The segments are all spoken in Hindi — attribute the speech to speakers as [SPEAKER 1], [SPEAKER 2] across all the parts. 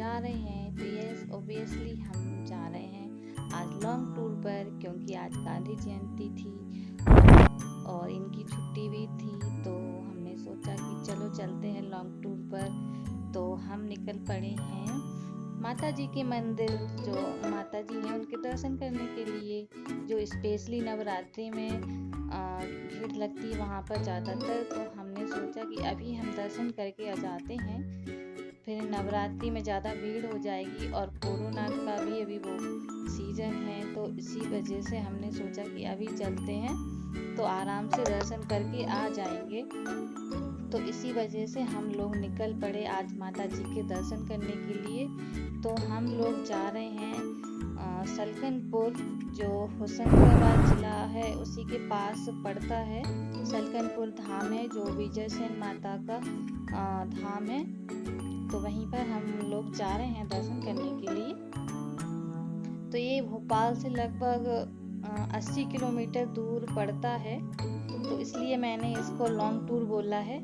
[SPEAKER 1] जा रहे हैं तो यस ऑब्वियसली हम जा रहे हैं आज लॉन्ग टूर पर, क्योंकि आज गांधी जयंती थी और इनकी छुट्टी भी थी। तो हमने सोचा कि चलो चलते हैं लॉन्ग टूर पर। तो हम निकल पड़े हैं माता जी के मंदिर, जो माता जी हैं उनके दर्शन करने के लिए, जो स्पेशली नवरात्रि में भीड़ लगती है वहाँ पर ज़्यादातर। तो हमने सोचा कि अभी हम दर्शन करके आ जाते हैं, फिर नवरात्रि में ज़्यादा भीड़ हो जाएगी और कोरोना का भी अभी वो सीजन है। तो इसी वजह से हमने सोचा कि अभी चलते हैं तो आराम से दर्शन करके आ जाएंगे। तो इसी वजह से हम लोग निकल पड़े आज माता जी के दर्शन करने के लिए। तो हम लोग जा रहे हैं सलकनपुर, जो होशंगाबाद जिला है उसी के पास पड़ता है। सलकनपुर धाम है जो विजय सेन माता का धाम है। तो वहीं पर हम लोग जा रहे हैं दर्शन करने के लिए। तो ये भोपाल से लगभग 80 किलोमीटर दूर पड़ता है, तो इसलिए मैंने इसको लॉन्ग टूर बोला है।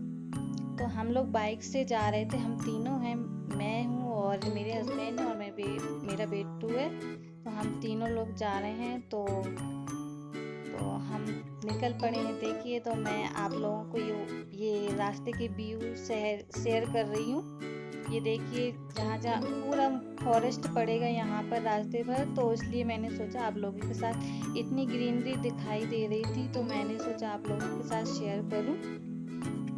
[SPEAKER 1] तो हम लोग बाइक से जा रहे थे, हम तीनों हैं, मैं हूँ और मेरे हस्बैंड है और मेरा बेटू है। तो हम तीनों लोग जा रहे हैं। तो हम निकल पड़े हैं। देखिए, तो मैं आप लोगों को ये रास्ते के व्यू शेयर कर रही हूँ। ये देखिए, जहाँ जहाँ पूरा फॉरेस्ट पड़ेगा यहाँ पर रास्ते पर, तो इसलिए मैंने सोचा आप लोगों के साथ, इतनी ग्रीनरी दिखाई दे रही थी तो मैंने सोचा आप लोगों के साथ शेयर करूं।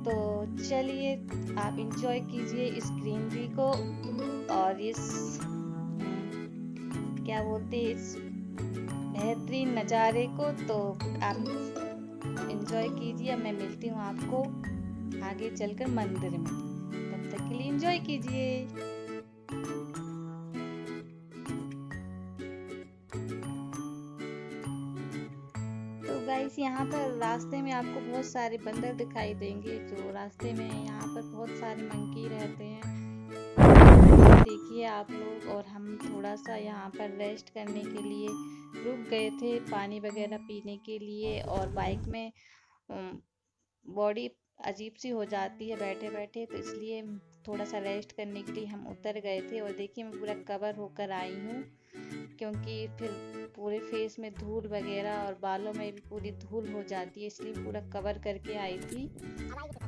[SPEAKER 1] तो चलिए आप इंजॉय कीजिए इस ग्रीनरी को और इस क्या बोलते हैं, इस बेहतरीन नज़ारे को। तो आप इंजॉय कीजिए। मैं मिलती हूँ आपको आगे चलकर मंदिर में, तब तक के लिए इंजॉय कीजिए। तो गाइस, यहाँ पर रास्ते में आपको बहुत सारे बंदर दिखाई देंगे, जो रास्ते में यहाँ पर बहुत सारे मंकी रहते हैं, देखिए आप लोग। और हम थोड़ा सा यहाँ पर रेस्ट करने के लिए रुक गए थे, पानी वगैरह पीने के लिए। और बाइक में बॉडी अजीब सी हो जाती है बैठे बैठे, तो इसलिए थोड़ा सा रेस्ट करने के लिए हम उतर गए थे। और देखिए, मैं पूरा कवर होकर आई हूँ, क्योंकि फिर पूरे फेस में धूल वगैरह और बालों में भी पूरी धूल हो जाती है, इसलिए पूरा कवर करके आई थी।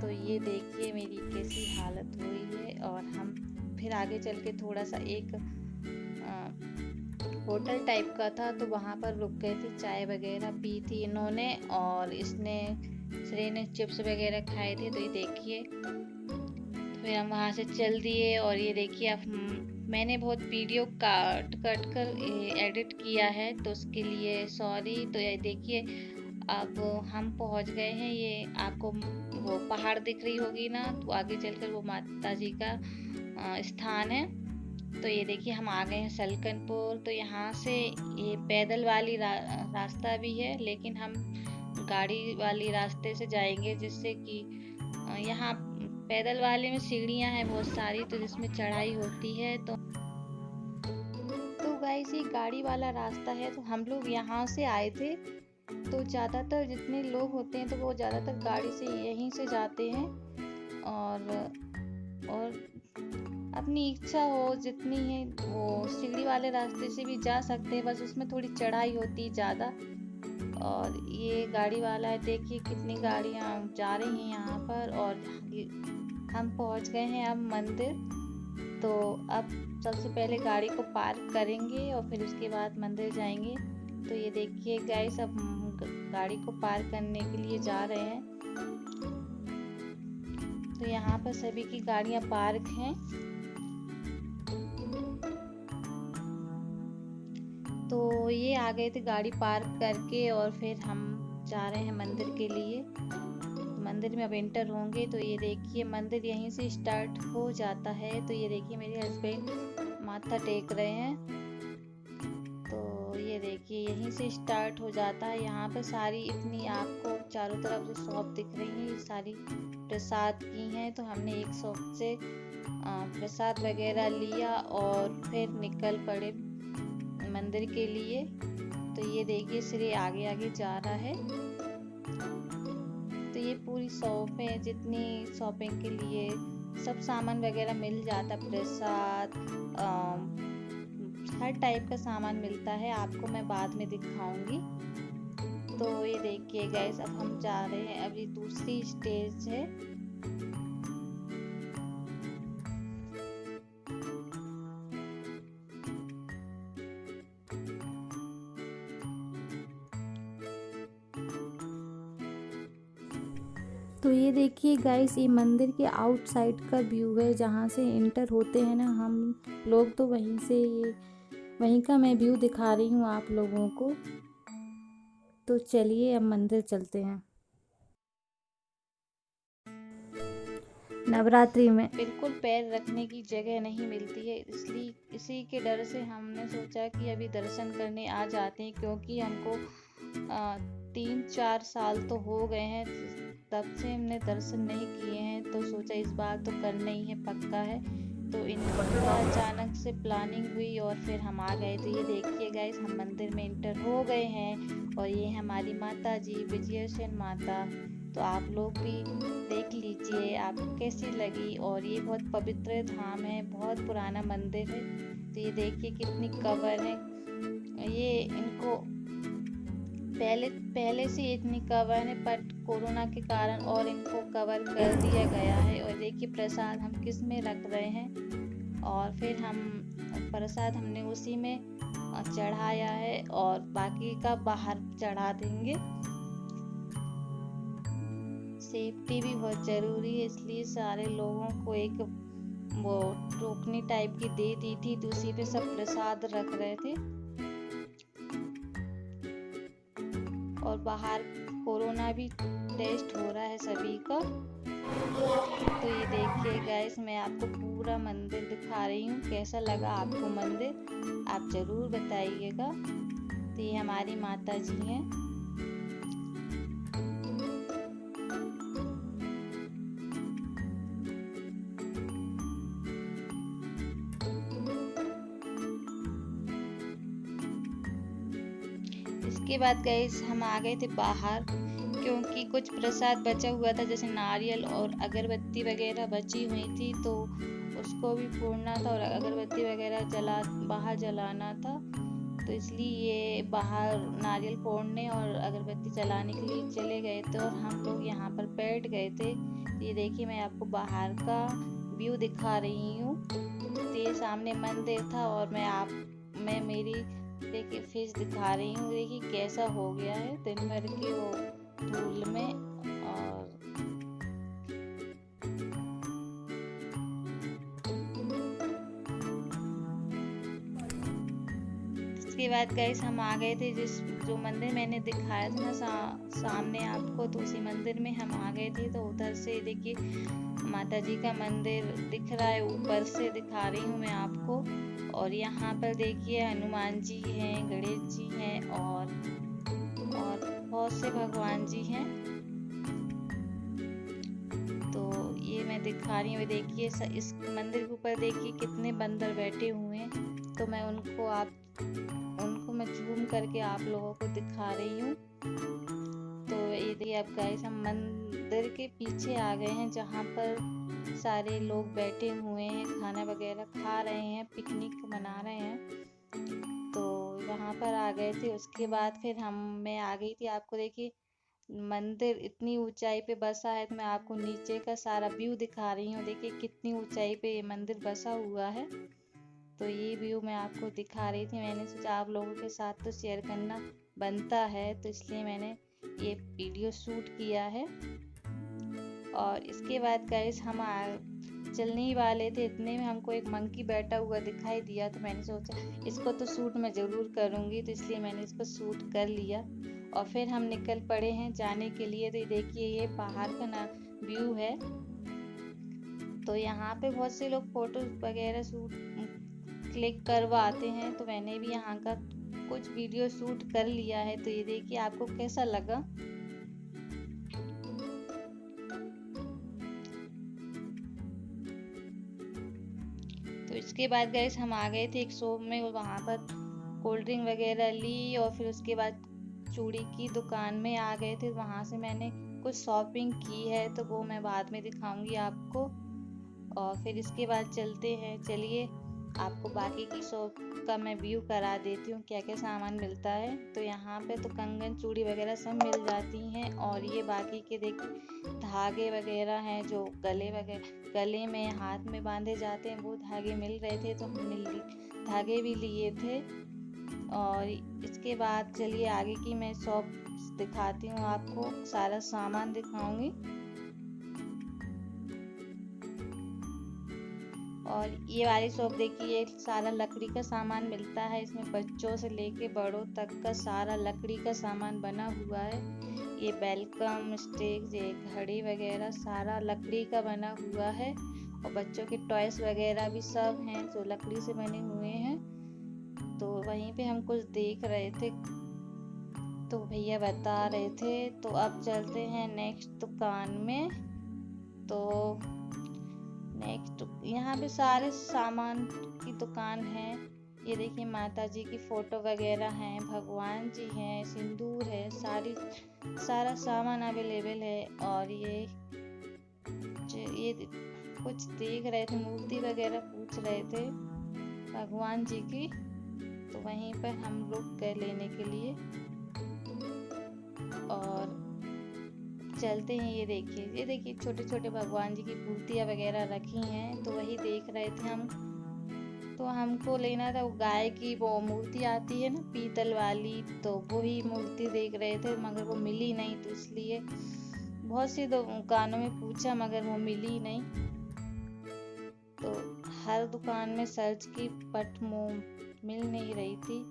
[SPEAKER 1] तो ये देखिए मेरी कैसी हालत हुई है। और हम फिर आगे चल के थोड़ा सा एक होटल टाइप का था, तो वहाँ पर रुक गए थे, चाय वगैरह पी थी इन्होंने और श्रेय ने चिप्स वगैरह खाए थे। तो ये देखिए, फिर हम वहाँ से चल दिए। और ये देखिए, अब मैंने बहुत वीडियो काट कर एडिट किया है, तो उसके लिए सॉरी। तो ये देखिए, अब हम पहुँच गए हैं। ये आपको वो पहाड़ दिख रही होगी ना, तो आगे चलकर वो माता जी का स्थान है। तो ये देखिए, हम आ गए हैं सलकनपुर। तो यहाँ से ये पैदल वाली रास्ता भी है, लेकिन हम गाड़ी वाली रास्ते से जाएंगे, जिससे कि यहाँ पैदल वाले में सीढ़ियाँ हैं बहुत सारी, तो जिसमें चढ़ाई होती है। तो गाइस, ये गाड़ी वाला रास्ता है। तो हम लोग यहाँ से आए थे, तो ज़्यादातर जितने लोग होते हैं तो वो ज़्यादातर गाड़ी से यहीं से जाते हैं। और अपनी इच्छा हो जितनी है वो सीढ़ी वाले रास्ते से भी जा सकते हैं, बस उसमें थोड़ी चढ़ाई होती है ज़्यादा। और ये गाड़ी वाला है, देखिए कितनी गाड़ियाँ जा रही हैं यहाँ पर। और हम पहुँच गए हैं अब मंदिर। तो अब सबसे पहले गाड़ी को पार्क करेंगे और फिर उसके बाद मंदिर जाएंगे। तो ये देखिए गाइस, अब गाड़ी को पार्क करने के लिए जा रहे हैं। तो यहाँ पर सभी की गाड़ियाँ पार्क हैं। तो ये आ गए थे गाड़ी पार्क करके और फिर हम जा रहे हैं मंदिर के लिए। मंदिर में अब एंटर होंगे। तो ये देखिए, मंदिर यहीं से स्टार्ट हो जाता है। तो ये देखिए, मेरे हस्बैंड माथा टेक रहे हैं। तो ये देखिए, यहीं से स्टार्ट हो जाता है। यहाँ पर सारी इतनी आपको चारों तरफ जो शॉप दिख रही है, ये सारी प्रसाद की हैं। तो हमने एक शॉप से प्रसाद वगैरह लिया और फिर निकल पड़े मंदिर के लिए। तो ये देखिए, श्री आगे आगे जा रहा है। तो ये पूरी शॉप है, जितनी शॉपिंग के लिए सब सामान वगैरह मिल जाता, प्रसाद, हर टाइप का सामान मिलता है। आपको मैं बाद में दिखाऊंगी। तो ये देखिए गाइस, अब हम जा रहे हैं, अभी दूसरी स्टेज है।
[SPEAKER 2] तो ये देखिए गाइस, ये मंदिर के आउटसाइड का व्यू है, जहाँ से इंटर होते हैं ना हम लोग, तो वहीं से ये वहीं का मैं व्यू दिखा रही हूँ आप लोगों को। तो चलिए अब मंदिर चलते हैं। नवरात्रि में
[SPEAKER 1] बिल्कुल पैर रखने की जगह नहीं मिलती है, इसलिए इसी के डर से हमने सोचा कि अभी दर्शन करने आ जाते हैं, क्योंकि हमको 3-4 साल तो हो गए हैं तब से हमने दर्शन नहीं किए हैं। तो सोचा इस बार तो करना ही है, पक्का है। तो इनका अचानक से प्लानिंग हुई और फिर हम आ गए। तो ये देखिए गाइस, हम मंदिर में इंटर हो गए हैं और ये हमारी माता जी, विजयसेन माता। तो आप लोग भी देख लीजिए आपको कैसी लगी। और ये बहुत पवित्र धाम है, बहुत पुराना मंदिर है। तो ये देखिए कितनी कवर है, ये इनको पहले से इतनी कवर है, बट कोरोना के कारण और इनको कवर कर दिया गया है। और देखिए प्रसाद हम किस में रख रहे हैं, और फिर हम प्रसाद हमने उसी में चढ़ाया है और बाकी का बाहर चढ़ा देंगे। सेफ्टी भी बहुत जरूरी है, इसलिए सारे लोगों को एक वो टोकनी टाइप की दे दी थी, तो उसी पे सब प्रसाद रख रहे थे। और बाहर कोरोना भी टेस्ट हो रहा है सभी का। तो ये देखिए गाइस, मैं आपको पूरा मंदिर दिखा रही हूँ। कैसा लगा आपको मंदिर, आप जरूर बताइएगा। तो ये हमारी माता जी हैं। इसके बाद गाइस हम आ गए थे बाहर, क्योंकि कुछ प्रसाद बचा हुआ था, जैसे नारियल और अगरबत्ती वगैरह बची हुई थी, तो उसको भी फोड़ना था और अगरबत्ती वगैरह बाहर जलाना था। तो इसलिए ये बाहर नारियल फोड़ने और अगरबत्ती जलाने के लिए चले गए थे और हम लोग यहाँ पर बैठ गए थे। तो ये देखिए, मैं आपको बाहर का व्यू दिखा रही हूँ। तो ये सामने मंदिर था और मैं मेरी देखिए फेस दिखा रही हूँ। देखिए कैसा हो गया है दिन भर के वो धूल में। और इसके बाद गाइस हम आ गए थे जो मंदिर मैंने दिखाया था ना सामने आपको, तो उसी मंदिर में हम आ गए थे। तो उधर से देखिए माता जी का मंदिर दिख रहा है, ऊपर से दिखा रही हूँ मैं आपको। और यहाँ पर देखिए हनुमान जी हैं, गणेश जी हैं और बहुत से भगवान जी हैं। तो ये मैं दिखा रही हूँ। देखिए इस मंदिर के ऊपर देखिए कितने बंदर बैठे हुए हैं। तो मैं मैं जूम करके आप लोगों को दिखा रही हूँ। तो ये देखिए अब गाइस, हम मंदिर के पीछे आ गए हैं, जहाँ पर सारे लोग बैठे हुए हैं, खाना वगैरह खा रहे हैं, पिकनिक मना रहे हैं। तो वहाँ पर आ गए थे। उसके बाद फिर मैं आ गई थी। आपको देखिए मंदिर इतनी ऊंचाई पे बसा है, तो मैं आपको नीचे का सारा व्यू दिखा रही हूँ। देखिए कितनी ऊंचाई पे ये मंदिर बसा हुआ है। तो ये व्यू मैं आपको दिखा रही थी। मैंने सोचा आप लोगों के साथ तो शेयर करना बनता है, तो इसलिए मैंने ये वीडियो शूट किया है। और इसके बाद गाइस हम चलने ही वाले थे, इतने में हमको एक मंकी बैठा हुआ दिखाई दिया। तो मैंने सोचा इसको तो शूट मैं ज़रूर करूँगी, तो इसलिए मैंने इसको शूट कर लिया। और फिर हम निकल पड़े हैं जाने के लिए। तो देखिए ये पहाड़ का ना व्यू है। तो यहाँ पे बहुत से लोग फोटो वगैरह क्लिक करवाते हैं, तो मैंने भी यहाँ का कुछ वीडियो शूट कर लिया है। तो ये देखिए आपको कैसा लगा। तो इसके बाद गाइस हम आ गए थे एक शॉप में, वहाँ पर कोल्ड ड्रिंक वगैरह ली और फिर उसके बाद चूड़ी की दुकान में आ गए थे। वहाँ से मैंने कुछ शॉपिंग की है, तो वो मैं बाद में दिखाऊंगी आपको। और फिर इसके बाद चलते हैं। चलिए आपको बाकी की शॉप का मैं व्यू करा देती हूँ, क्या क्या सामान मिलता है। तो यहाँ पे तो कंगन चूड़ी वगैरह सब मिल जाती हैं। और ये बाकी के देखिए धागे वगैरह हैं जो गले में हाथ में बांधे जाते हैं, वो धागे मिल रहे थे तो हमने धागे भी लिए थे। और इसके बाद चलिए आगे की मैं शॉप दिखाती हूँ, आपको सारा सामान दिखाऊंगी। और ये वाली शॉप देखिए, सारा लकड़ी का सामान मिलता है। इसमें बच्चों से लेके बड़ों तक का सारा लकड़ी का सामान बना हुआ है। ये वेलकम स्टिक, ये घड़ी वगैरह सारा लकड़ी का बना हुआ है। और बच्चों के टॉयस वगैरह भी सब हैं जो लकड़ी से बने हुए हैं। तो वहीं पे हम कुछ देख रहे थे तो भैया बता रहे थे। तो अब चलते हैं नेक्स्ट दुकान में। तो नेक्स्ट यहाँ पे सारे सामान की दुकान है। ये देखिए माता जी की फोटो वगैरह हैं, भगवान जी हैं, सिंदूर है, सारा सामान अवेलेबल है। और ये कुछ देख रहे थे, मूर्ति वगैरह पूछ रहे थे भगवान जी की। तो वहीं पर हम रुक गए लेने के लिए और चलते हैं। ये देखिए छोटे छोटे भगवान जी की मूर्तियाँ वगैरह रखी हैं। तो वही देख रहे थे हम। तो हमको लेना था वो गाय की वो मूर्ति आती है ना पीतल वाली, तो वही मूर्ति देख रहे थे मगर वो मिली नहीं। तो इसलिए बहुत सी दुकानों में पूछा मगर वो मिली नहीं। तो हर दुकान में सर्च की बट मिल नहीं रही थी।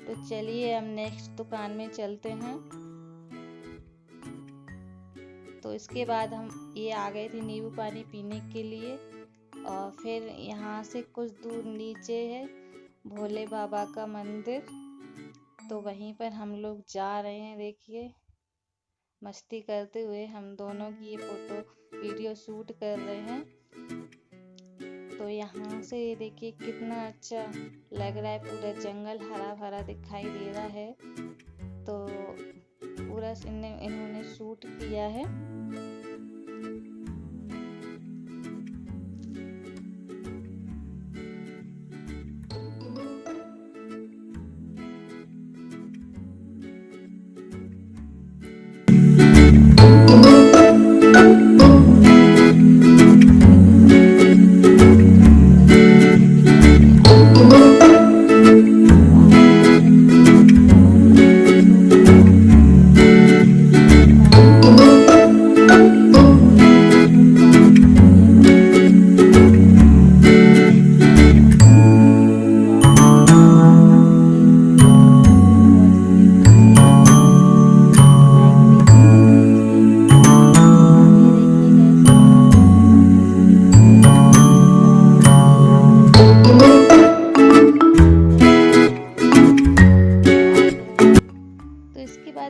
[SPEAKER 1] तो चलिए हम नेक्स्ट दुकान में चलते हैं। तो इसके बाद हम ये आ गए थे नींबू पानी पीने के लिए। और फिर यहाँ से कुछ दूर नीचे है भोले बाबा का मंदिर, तो वहीं पर हम लोग जा रहे हैं। देखिए मस्ती करते हुए हम दोनों की ये फोटो वीडियो शूट कर रहे हैं। तो यहाँ से देखिए कितना अच्छा लग रहा है, पूरा जंगल हरा भरा दिखाई दे रहा है। तो पूरा इन्होंने शूट किया है।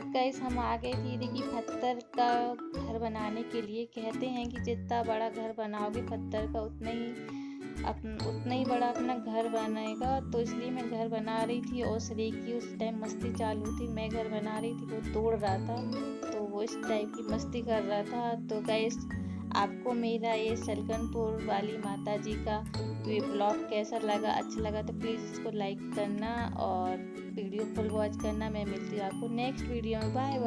[SPEAKER 1] गाइस हम आ गए थे। देखिए पत्थर का घर बनाने के लिए कहते हैं कि जितना बड़ा घर बनाओगे पत्थर का उतना ही बड़ा अपना घर बनेगा। तो इसलिए मैं घर बना रही थी और श्री की उस टाइम मस्ती चालू थी। मैं घर बना रही थी, वो तोड़ रहा था, तो वो इस टाइप की मस्ती कर रहा था। तो गाइस आपको मेरा ये सलकनपुर वाली माता जी का ये ब्लॉग कैसा लगा, अच्छा लगा तो प्लीज़ इसको लाइक करना और वीडियो फुल वॉच करना। मैं मिलती हूँ आपको नेक्स्ट वीडियो में। Bye bye.